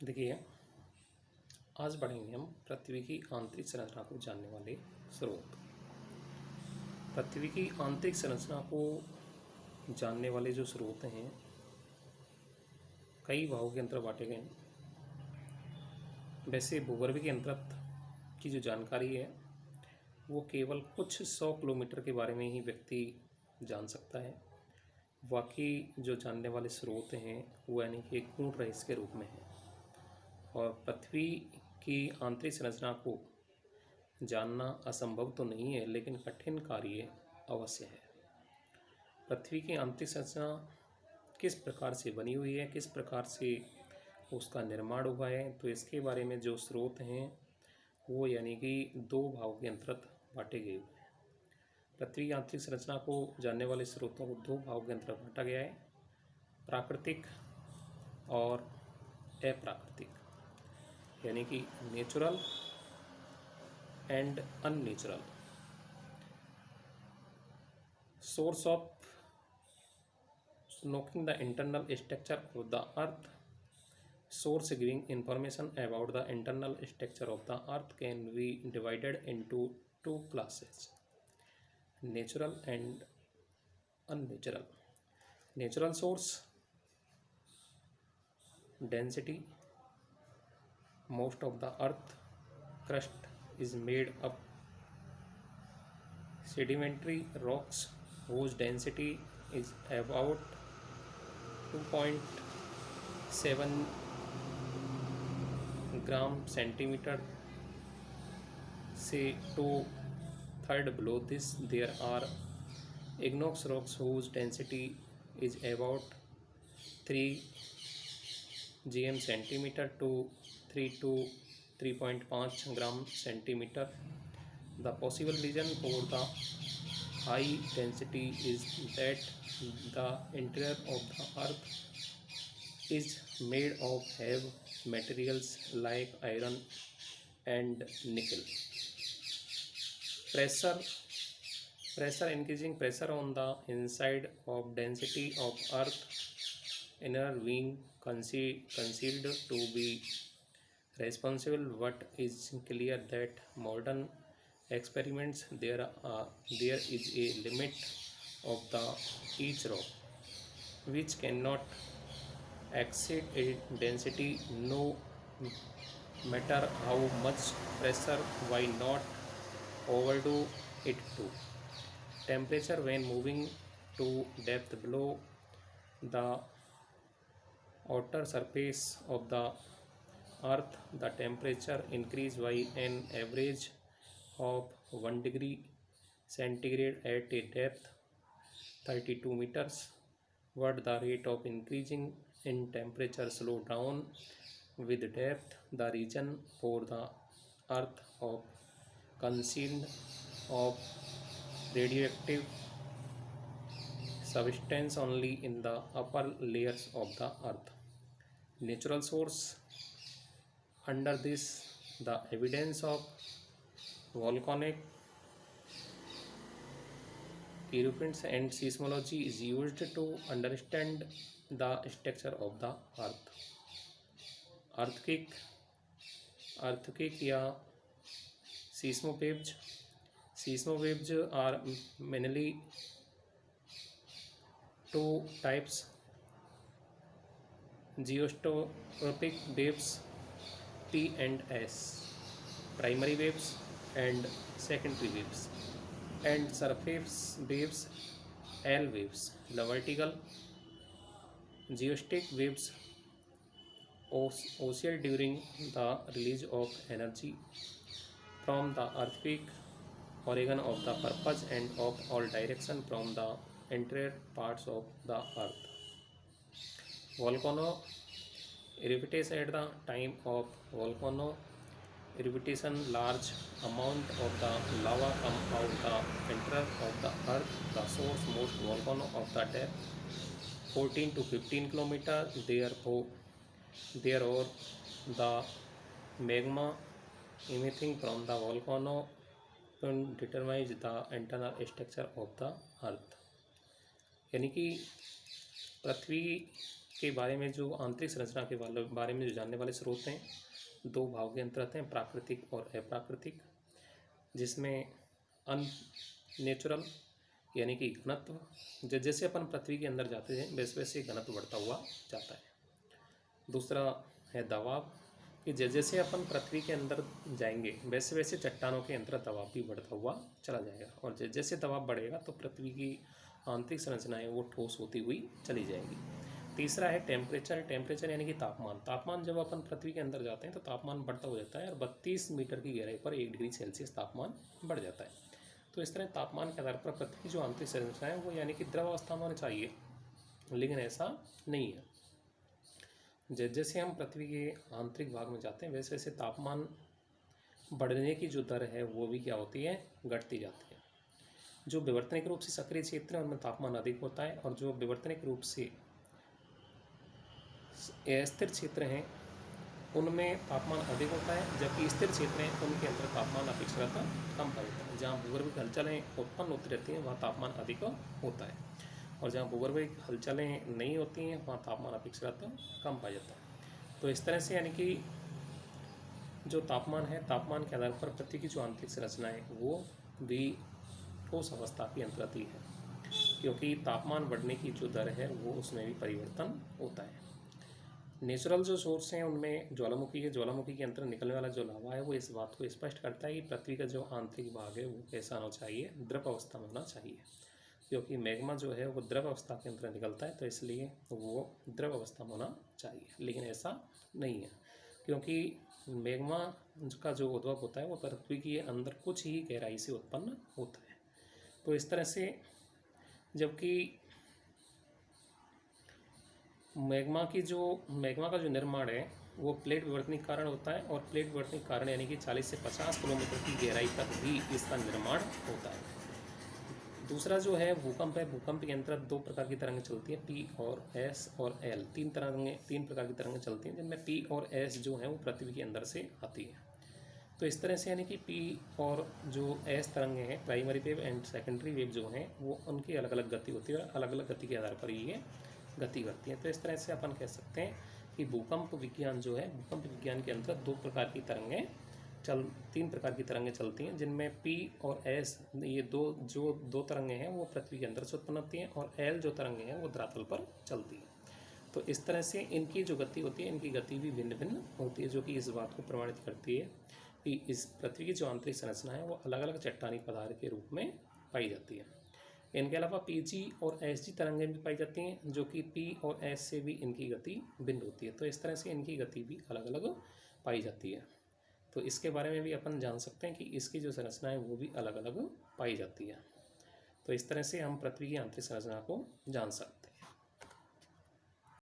देखिए, आज पढ़ेंगे हम पृथ्वी की आंतरिक संरचना को जानने वाले स्रोत। पृथ्वी की आंतरिक संरचना को जानने वाले जो स्रोत हैं, कई भागों के अंतर बांटे गए हैं। वैसे भूगर्भ के अंतर्गत की जो जानकारी है वो केवल कुछ 100 किलोमीटर के बारे में ही व्यक्ति जान सकता है। बाकी जो जानने वाले स्रोत हैं वो यानी कि एक पूर्ण रहस्य के रूप में है। और पृथ्वी की आंतरिक संरचना को जानना असंभव तो नहीं है, लेकिन कठिन कार्य अवश्य है। पृथ्वी की आंतरिक संरचना किस प्रकार से बनी हुई है, किस प्रकार से उसका निर्माण हुआ है, तो इसके बारे में जो स्रोत हैं वो यानी कि दो भागों के अंतर्गत बांटे गए हुए हैं। पृथ्वी की आंतरिक संरचना को जानने वाले स्रोतों को दो भागों के अंतर्गत बांटा गया है, प्राकृतिक और अप्राकृतिक, यानी कि natural and unnatural. Source of knowing the internal structure of the earth. Source giving information about the internal structure of the earth can be divided into two classes, natural and unnatural. Natural source: density. Most of the earth crust is made up sedimentary rocks whose density is about 2.7 gram centimetre से to third below this. There are igneous rocks whose density is about 3 gm centimeter to 3 to 3.5 gram centimeter. The possible reason for the high density is that the interior of the earth is made of heavy materials like iron and nickel. Pressure increasing pressure on the inside of density of earth inner being concealed to be responsible, but is clear that modern experiments there is a limit of the each rock which cannot exceed a density no matter how much pressure. Why not overdo it too? Temperature: when moving to depth below the outer surface of the earth, the temperature increase by an average of 1 degree centigrade at a depth 32 meters, but the rate of increasing in temperature slow down with depth. The region for the earth of concealed of radioactive substance only in the upper layers of the earth. Natural source: under this, the evidence of volcanic eruptions and seismology is used to understand the structure of the earth. Earthquake या seismowaves. Seismowaves are mainly two types: geostrophic waves P and S, primary waves and secondary waves, and surface waves L waves. The vertical geostic waves oscillate during the release of energy from the earthquake origin of the purpose and of all direction from the interior parts of the earth. Volcano eruptions. At the time of volcano eruption, large amount of the lava come out the interior of the earth. The source: most volcano of the depth 14 to 15 kilometer. Therefore the magma emitting from the volcano determines the internal structure of the earth. यानी कि पृथ्वी के बारे में, जो आंतरिक संरचना के बारे में जो जानने वाले स्रोत हैं, दो भाग के अंतर्गत हैं, प्राकृतिक और अप्राकृतिक, जिसमें अननेचुरल यानी कि घनत्व, जैसे अपन पृथ्वी के अंदर जाते हैं वैसे वैसे घनत्व बढ़ता हुआ जाता है। दूसरा है दबाव, कि जैसे अपन पृथ्वी के अंदर जाएंगे वैसे वैसे चट्टानों के अंदर दबाव भी बढ़ता हुआ चला जाएगा, और जैसे दबाव बढ़ेगा तो पृथ्वी की आंतरिक संरचनाएं वो ठोस होती हुई चली जाएगी। तीसरा है टेम्परेचर। टेम्परेचर यानी कि तापमान। तापमान जब अपन पृथ्वी के अंदर जाते हैं तो तापमान बढ़ता हो जाता है और 32 मीटर की गहराई पर 1 डिग्री सेल्सियस तापमान बढ़ जाता है। तो इस तरह तापमान के आधार पर पृथ्वी की जो आंतरिक संरचना है वो यानी कि द्रव अवस्था में होनी चाहिए, लेकिन ऐसा नहीं है। जैसे हम पृथ्वी के आंतरिक भाग में जाते हैं वैसे वैसे तापमान बढ़ने की जो दर है वो भी क्या होती है, घटती जाती है। जो विवर्तनिक रूप से सक्रिय क्षेत्र है उनमें तापमान अधिक होता है, और जो विवर्तनिक रूप से अस्थिर क्षेत्र हैं उनमें तापमान अधिक होता है, जबकि स्थिर क्षेत्र हैं उनके अंदर तापमान अपेक्षाकृत कम होता है। जहाँ भूगर्भिक हलचलें उत्पन्न होती रहती हैं वहाँ तापमान अधिक होता है, और जहाँ भूगर्भिक हलचलें नहीं होती हैं वहाँ तापमान अपेक्षाकृत कम पाया जाता है। तो इस तरह से यानी कि जो तापमान है, तापमान के आधार पर पृथ्वी की जो आंतरिक संरचना है वो भी ठोस अवस्था की अंतर्गत ही है, क्योंकि तापमान बढ़ने की जो दर है वो उसमें भी परिवर्तन होता है। नेचुरल जो सोर्स हैं उनमें ज्वालामुखी है। ज्वालामुखी के अंदर निकलने वाला जो लावा है वो इस बात को स्पष्ट करता है कि पृथ्वी का जो आंतरिक भाग है वो कैसा होना चाहिए, द्रव अवस्था में होना चाहिए, क्योंकि मैग्मा जो है वो द्रव अवस्था के अंदर निकलता है, तो इसलिए वो द्रव अवस्था में होना चाहिए, लेकिन ऐसा नहीं है, क्योंकि मैग्मा का जो उद्भव होता है वो पृथ्वी के अंदर कुछ ही गहराई से उत्पन्न होता है। तो इस तरह से जबकि मैग्मा का जो निर्माण है वो प्लेट विवर्तनिक कारण होता है, और प्लेट विवर्तनिक कारण यानी कि 40 से 50 किलोमीटर की गहराई तक भी इसका निर्माण होता है। दूसरा जो है भूकंप है। भूकंप के अंतर्गत दो प्रकार की तरंगें चलती हैं, पी और एस और एल। तीन प्रकार की तरंगें चलती हैं, जिनमें पी और एस जो है वो पृथ्वी के अंदर से आती है। तो इस तरह से यानी कि पी और जो एस तरंगें हैं, primary wave and secondary wave जो हैं वो उनकी अलग अलग गति होती है, और अलग अलग गति के आधार पर ये गति करती हैं। तो इस तरह से अपन कह सकते हैं कि भूकंप विज्ञान जो है, भूकंप विज्ञान के अंतर्गत तीन प्रकार की तरंगें चलती हैं, जिनमें पी और एस ये दो तरंगें हैं वो पृथ्वी के अंदर से उत्पन्न होती हैं, और एल जो तरंगें हैं वो धरातल पर चलती हैं। तो इस तरह से इनकी जो गति होती है, इनकी गति भी भिन्न भिन्न होती है, जो कि इस बात को प्रमाणित करती है कि इस पृथ्वी की जो आंतरिक संरचना है वो अलग अलग चट्टानी पदार्थ के रूप में पाई जाती है। इनके अलावा पीजी और एसजी तरंगें भी पाई जाती हैं, जो कि पी और एस से भी इनकी गति भिन्न होती है। तो इस तरह से इनकी गति भी अलग अलग पाई जाती है। तो इसके बारे में भी अपन जान सकते हैं कि इसकी जो संरचना है वो भी अलग अलग पाई जाती है। तो इस तरह से हम पृथ्वी की आंतरिक संरचना को जान सकते हैं।